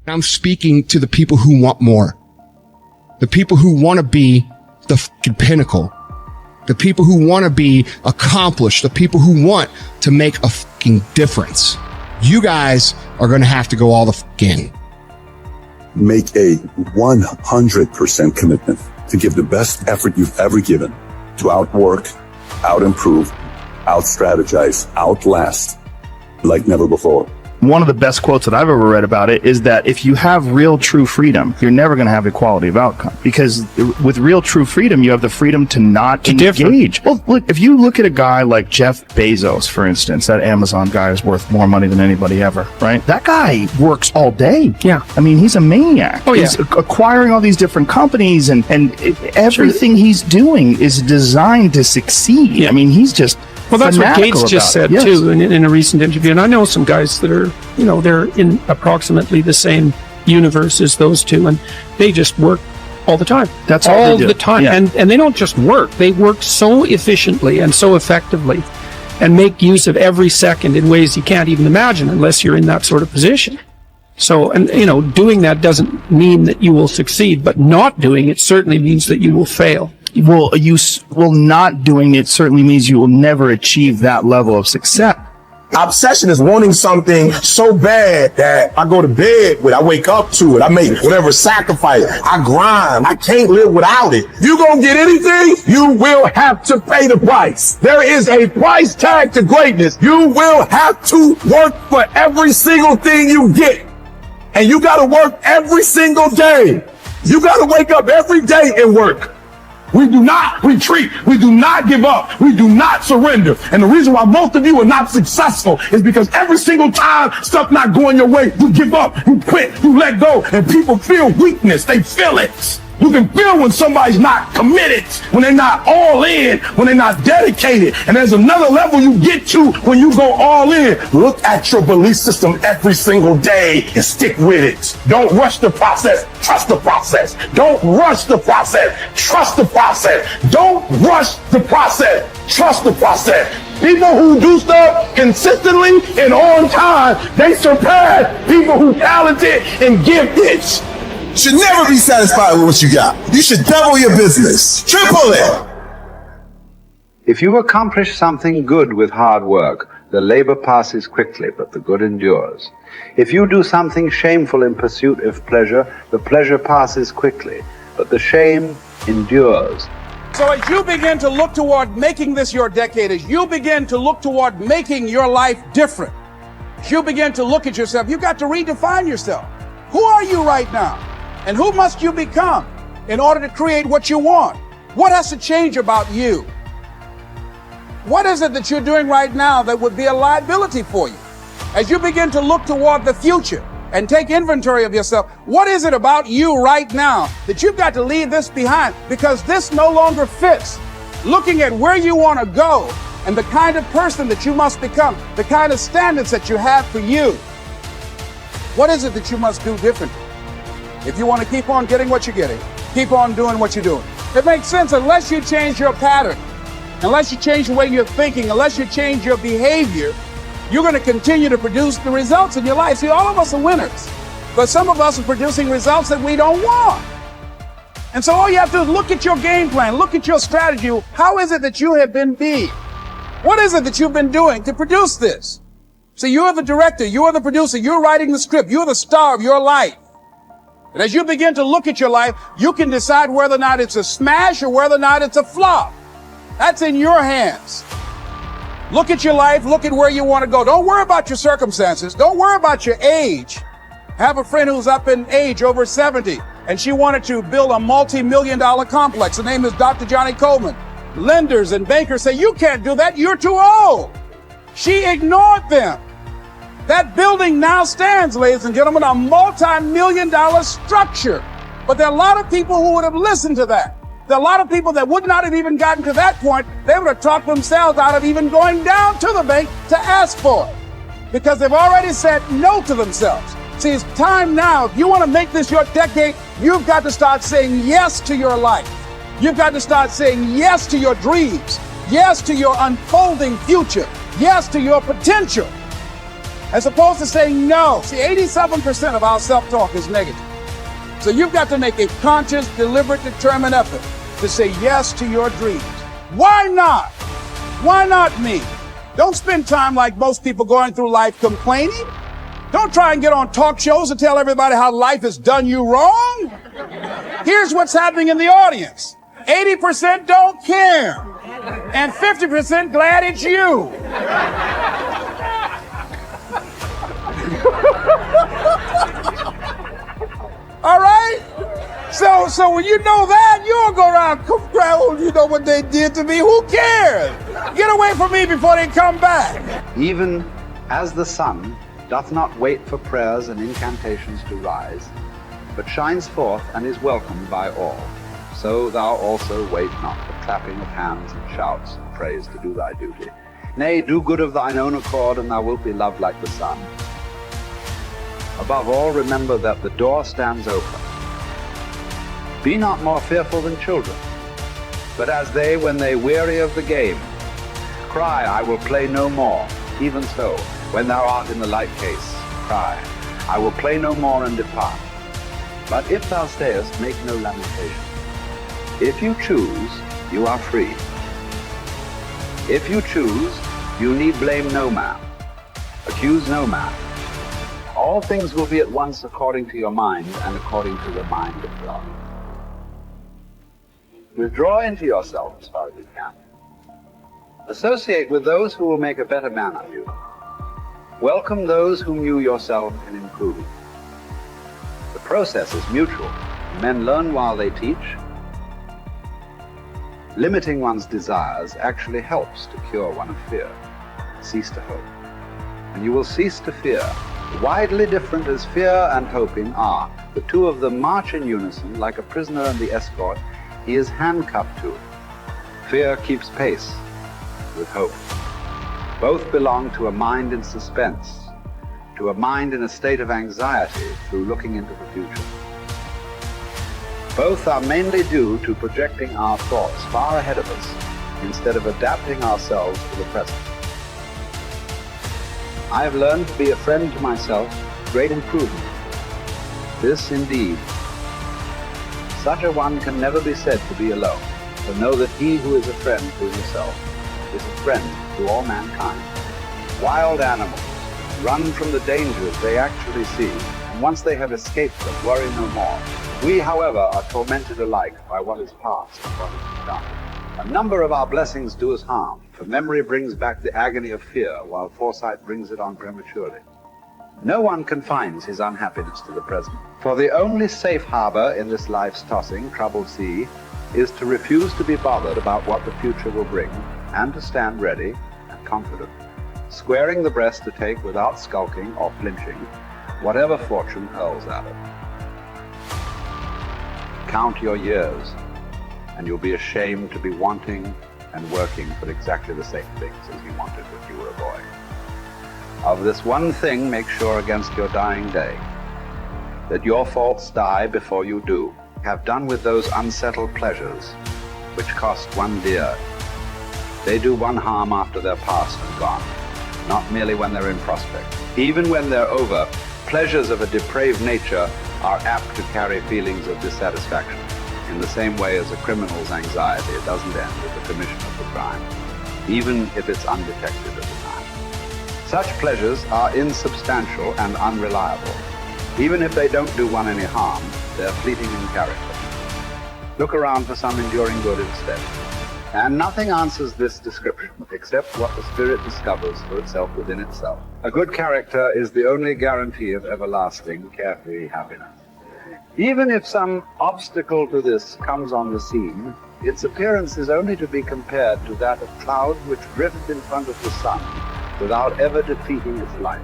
I'm speaking to the people who want more. The people who want to be the fucking pinnacle. The people who want to be accomplished. The people who want to make a fucking difference. You guys are going to have to go all the fuck in. Make a 100% commitment to give the best effort you've ever given to outwork, out-improve, out-strategize, outlast like never before. One of the best quotes that I've ever read about it is that if you have real true freedom, you're never going to have equality of outcome, because with real true freedom, you have the freedom to not engage. Well, look, if you look at a guy like Jeff Bezos, for instance, that Amazon guy is worth more money than anybody ever, right? That guy works all day. Yeah. I mean, he's a maniac. Oh, yeah. He's acquiring all these different companies, and everything he's doing is designed to succeed. Yeah. I mean, he's just... Well, that's what Gates just said, yes, too, in a recent interview. And I know some guys that are, they're in approximately the same universe as those two, and they just work all the time. That's all the time. Yeah. And they don't just work. They work so efficiently and so effectively and make use of every second in ways you can't even imagine unless you're in that sort of position. So, and, doing that doesn't mean that you will succeed, but not doing it certainly means that you will fail. Well, not doing it certainly means you will never achieve that level of success. Obsession is wanting something so bad that I go to bed with, I wake up to it, I make whatever sacrifice, I grind, I can't live without it. You gonna get anything, you will have to pay the price. There is a price tag to greatness. You will have to work for every single thing you get. And you gotta work every single day. You gotta wake up every day and work. We do not retreat. We do not give up. We do not surrender. And the reason why most of you are not successful is because every single time stuff not going your way, you give up, you quit, you let go, and people feel weakness. They feel it. You can feel when somebody's not committed, when they're not all in, when they're not dedicated. And there's another level you get to when you go all in. Look at your belief system every single day and stick with it. Don't rush the process. Trust the process. Don't rush the process. Trust the process. Don't rush the process. Trust the process. People who do stuff consistently and on time, they surpass people who talented and gifted. Should never be satisfied with what you got. You should double your business. Triple it. If you accomplish something good with hard work, the labor passes quickly, but the good endures. If you do something shameful in pursuit of pleasure, the pleasure passes quickly, but the shame endures. So as you begin to look toward making this your decade, as you begin to look toward making your life different, as you begin to look at yourself, you've got to redefine yourself. Who are you right now? And who must you become in order to create what you want? What has to change about you? What is it that you're doing right now that would be a liability for you? As you begin to look toward the future and take inventory of yourself, what is it about you right now that you've got to leave this behind because this no longer fits? Looking at where you want to go and the kind of person that you must become, the kind of standards that you have for you. What is it that you must do differently? If you want to keep on getting what you're getting, keep on doing what you're doing. It makes sense unless you change your pattern, unless you change the way you're thinking, unless you change your behavior, you're going to continue to produce the results in your life. See, all of us are winners, but some of us are producing results that we don't want. And so all you have to do is look at your game plan, look at your strategy. How is it that you have been being? What is it that you've been doing to produce this? So you're the director, you're the producer, you're writing the script, you're the star of your life. And as you begin to look at your life, you can decide whether or not it's a smash or whether or not it's a flop. That's in your hands. Look at your life, look at where you want to go. Don't worry about your circumstances. Don't worry about your age. I have a friend who's up in age, over 70, and she wanted to build a multi-million-dollar complex. Her name is Dr. Johnny Coleman. Lenders and bankers say, you can't do that, you're too old. She ignored them. That building now stands, ladies and gentlemen, a multi-million-dollar structure. But there are a lot of people who would have listened to that. There are a lot of people that would not have even gotten to that point. They would have talked themselves out of even going down to the bank to ask for it, because they've already said no to themselves. See, it's time now. If you want to make this your decade, you've got to start saying yes to your life. You've got to start saying yes to your dreams, yes to your unfolding future, yes to your potential. as opposed to saying no. See, 87% of our self-talk is negative. So you've got to make a conscious, deliberate, determined effort to say yes to your dreams. Why not? Why not me? Don't spend time like most people going through life complaining. Don't try and get on talk shows and tell everybody how life has done you wrong. Here's what's happening in the audience. 80% don't care. And 50% glad it's you. All right? So when you know that, you don't go around, oh, you know what they did to me? Who cares? Get away from me before they come back. Even as the sun doth not wait for prayers and incantations to rise, but shines forth and is welcomed by all, so thou also wait not for clapping of hands and shouts and praise to do thy duty. Nay, do good of thine own accord, and thou wilt be loved like the sun. Above all, remember that the door stands open. Be not more fearful than children, but as they, when they weary of the game, cry, I will play no more. Even so, when thou art in the like case, cry, I will play no more, and depart. But if thou stayest, make no lamentation. If you choose, you are free. If you choose, you need blame no man, accuse no man. All things will be at once according to your mind and according to the mind of God. Withdraw into yourself as far as you can. Associate with those who will make a better man of you. Welcome those whom you yourself can improve. The process is mutual. Men learn while they teach. Limiting one's desires actually helps to cure one of fear. Cease to hope, and you will cease to fear. Widely different as fear and hoping are, the two of them march in unison like a prisoner and the escort he is handcuffed to. Fear keeps pace with hope. Both belong to a mind in suspense, to a mind in a state of anxiety through looking into the future. Both are mainly due to projecting our thoughts far ahead of us instead of adapting ourselves to the present. I have learned to be a friend to myself, great improvement. This indeed. Such a one can never be said to be alone, but know that he who is a friend to himself is a friend to all mankind. Wild animals run from the dangers they actually see, and once they have escaped them, worry no more. We, however, are tormented alike by what is past and what is done. A number of our blessings do us harm, for memory brings back the agony of fear, while foresight brings it on prematurely. No one confines his unhappiness to the present, for the only safe harbor in this life's tossing, troubled sea is to refuse to be bothered about what the future will bring, and to stand ready and confident, squaring the breast to take without skulking or flinching whatever fortune hurls at it. Count your years, and you'll be ashamed to be wanting and working for exactly the same things as you wanted when you were a boy. Of this one thing, make sure against your dying day, that your faults die before you do. Have done with those unsettled pleasures which cost one dear. They do one harm after they're past and gone, not merely when they're in prospect. Even when they're over, pleasures of a depraved nature are apt to carry feelings of dissatisfaction, in the same way as a criminal's anxiety doesn't end with the commission of the crime, even if it's undetected at the time. Such pleasures are insubstantial and unreliable. Even if they don't do one any harm, they're fleeting in character. Look around for some enduring good instead. And nothing answers this description except what the spirit discovers for itself within itself. A good character is the only guarantee of everlasting, carefree happiness. Even if some obstacle to this comes on the scene, its appearance is only to be compared to that of clouds which drift in front of the sun without ever defeating its light.